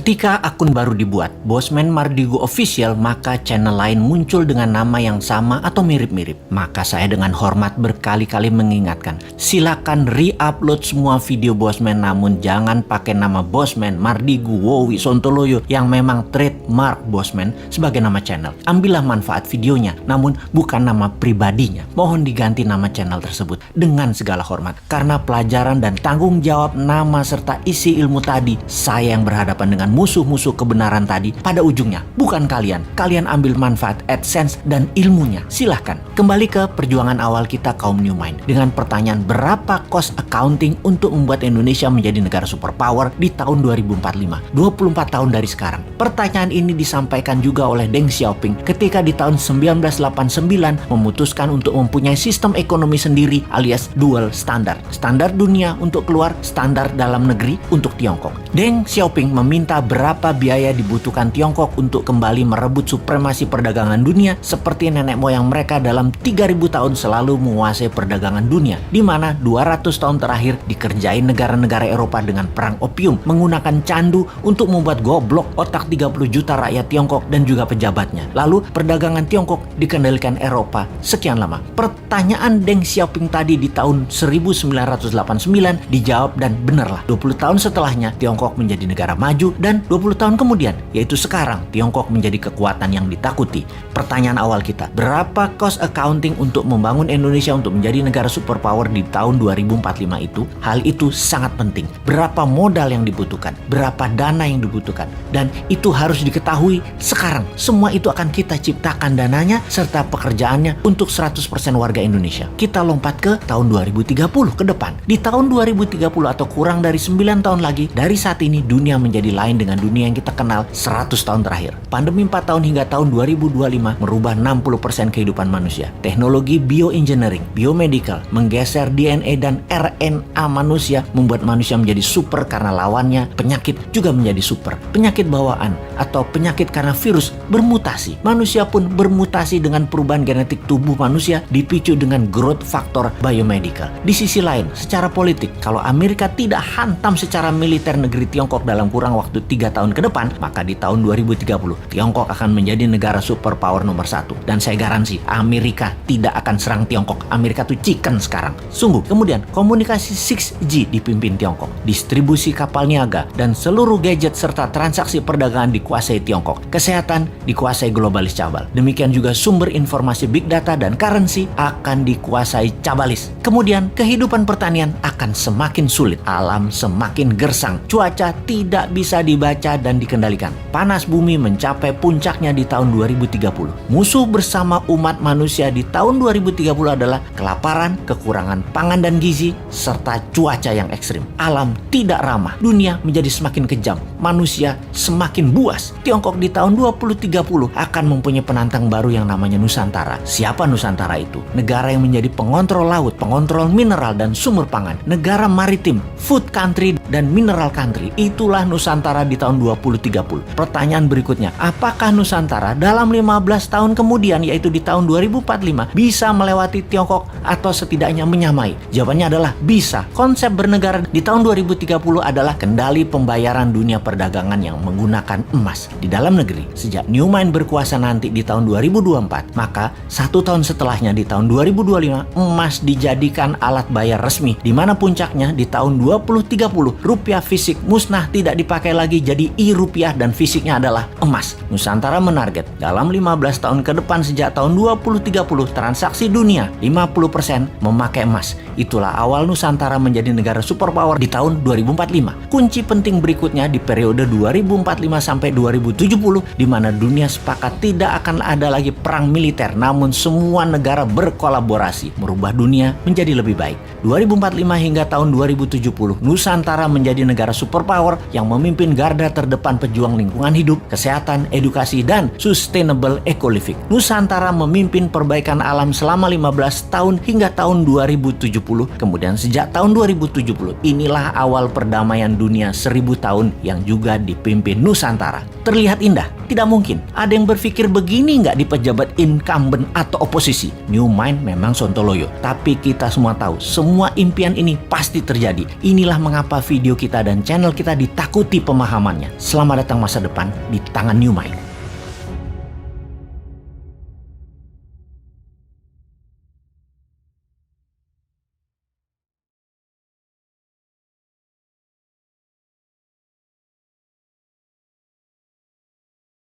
Ketika akun baru dibuat, Bosman Mardigu Official, maka channel lain muncul dengan nama yang sama atau mirip-mirip. Maka saya dengan hormat berkali-kali mengingatkan, silakan re-upload semua video Bosman, namun jangan pakai nama Bosman Mardigu Wowi Sontoloyo yang memang trademark Bosman sebagai nama channel. Ambillah manfaat videonya, namun bukan nama pribadinya. Mohon diganti nama channel tersebut dengan segala hormat. Karena pelajaran dan tanggung jawab nama serta isi ilmu tadi, saya yang berhadapan dengan musuh-musuh kebenaran tadi, pada ujungnya bukan kalian. Kalian ambil manfaat AdSense dan ilmunya. Silahkan. Kembali ke perjuangan awal kita kaum New Mind dengan pertanyaan berapa cost accounting untuk membuat Indonesia menjadi negara superpower di tahun 2045, 24 tahun dari sekarang. Pertanyaan ini disampaikan juga oleh Deng Xiaoping ketika di tahun 1989 memutuskan untuk mempunyai sistem ekonomi sendiri alias dual standar. Standar dunia untuk keluar, standar dalam negeri untuk Tiongkok. Deng Xiaoping meminta berapa biaya dibutuhkan Tiongkok untuk kembali merebut supremasi perdagangan dunia seperti nenek moyang mereka dalam 3000 tahun selalu menguasai perdagangan dunia, di mana 200 tahun terakhir dikerjain negara-negara Eropa dengan perang opium menggunakan candu untuk membuat goblok otak 30 juta rakyat Tiongkok dan juga pejabatnya. Lalu perdagangan Tiongkok dikendalikan Eropa sekian lama. Pertanyaan Deng Xiaoping tadi di tahun 1989 dijawab dan benarlah 20 tahun setelahnya Tiongkok menjadi negara maju dan 20 tahun kemudian, yaitu sekarang, Tiongkok menjadi kekuatan yang ditakuti. Pertanyaan awal kita, berapa cost accounting untuk membangun Indonesia untuk menjadi negara superpower di tahun 2045 itu? Hal itu sangat penting. Berapa modal yang dibutuhkan? Berapa dana yang dibutuhkan? Dan itu harus diketahui sekarang. Semua itu akan kita ciptakan dananya serta pekerjaannya untuk 100% warga Indonesia. Kita lompat ke tahun 2030 ke depan. Di tahun 2030 atau kurang dari 9 tahun lagi, dari saat ini dunia menjadi lain dengan dunia yang kita kenal 100 tahun terakhir. Pandemi 4 tahun hingga tahun 2025 merubah 60% kehidupan manusia. Teknologi bioengineering, biomedical, menggeser DNA dan RNA manusia membuat manusia menjadi super karena lawannya penyakit juga menjadi super. Penyakit bawaan atau penyakit karena virus bermutasi. Manusia pun bermutasi dengan perubahan genetik tubuh manusia dipicu dengan growth factor biomedical. Di sisi lain, secara politik, kalau Amerika tidak hantam secara militer negeri Tiongkok dalam kurang waktu 3 tahun ke depan, maka di tahun 2030 Tiongkok akan menjadi negara superpower nomor 1. Dan saya garansi Amerika tidak akan serang Tiongkok. Amerika tuh chicken sekarang. Sungguh. Kemudian komunikasi 6G dipimpin Tiongkok. Distribusi kapal niaga dan seluruh gadget serta transaksi perdagangan dikuasai Tiongkok. Kesehatan dikuasai globalis cabal. Demikian juga sumber informasi big data dan currency akan dikuasai cabalis. Kemudian kehidupan pertanian akan semakin sulit. Alam semakin gersang. Cuaca tidak bisa dibaca dan dikendalikan. Panas bumi mencapai puncaknya di tahun 2030. Musuh bersama umat manusia di tahun 2030 adalah kelaparan, kekurangan pangan dan gizi, serta cuaca yang ekstrim. Alam tidak ramah. Dunia menjadi semakin kejam. Manusia semakin buas. Tiongkok di tahun 2030 akan mempunyai penantang baru yang namanya Nusantara. Siapa Nusantara itu? Negara yang menjadi pengontrol laut, pengontrol mineral dan sumber pangan. Negara maritim, food country dan mineral country. Itulah Nusantara di tahun 2030. Pertanyaan berikutnya, apakah Nusantara dalam 15 tahun kemudian, yaitu di tahun 2045, bisa melewati Tiongkok atau setidaknya menyamai? Jawabannya adalah bisa. Konsep bernegara di tahun 2030 adalah kendali pembayaran dunia perdagangan yang menggunakan emas di dalam negeri. Sejak New Mind berkuasa nanti di tahun 2024, maka 1 tahun setelahnya di tahun 2025, emas dijadikan alat bayar resmi, di mana puncaknya di tahun 2030 rupiah fisik musnah, tidak dipakai lagi, jadi e-rupiah dan fisiknya adalah emas. Nusantara menarget dalam 15 tahun ke depan sejak tahun 2030 transaksi dunia 50% memakai emas. Itulah awal Nusantara menjadi negara superpower di tahun 2045. Kunci penting berikutnya di periode 2045 sampai 2070, di mana dunia sepakat tidak akan ada lagi perang militer, namun semua negara berkolaborasi merubah dunia menjadi lebih baik. 2045 hingga tahun 2070, Nusantara menjadi negara superpower yang memimpin garda terdepan pejuang lingkungan hidup, kesehatan, edukasi, dan sustainable eco-living. Nusantara memimpin perbaikan alam selama 15 tahun hingga tahun 2070. Kemudian sejak tahun 2070, inilah awal perdamaian dunia 1000 tahun yang juga dipimpin Nusantara. Terlihat indah? Tidak mungkin. Ada yang berpikir begini nggak di pejabat incumbent atau oposisi? New Mind memang sontoloyo. Tapi kita semua tahu, semua impian ini pasti terjadi. Inilah mengapa video kita dan channel kita ditakuti pemahaman. pemahamannya. Selamat datang masa depan di tangan New Mind.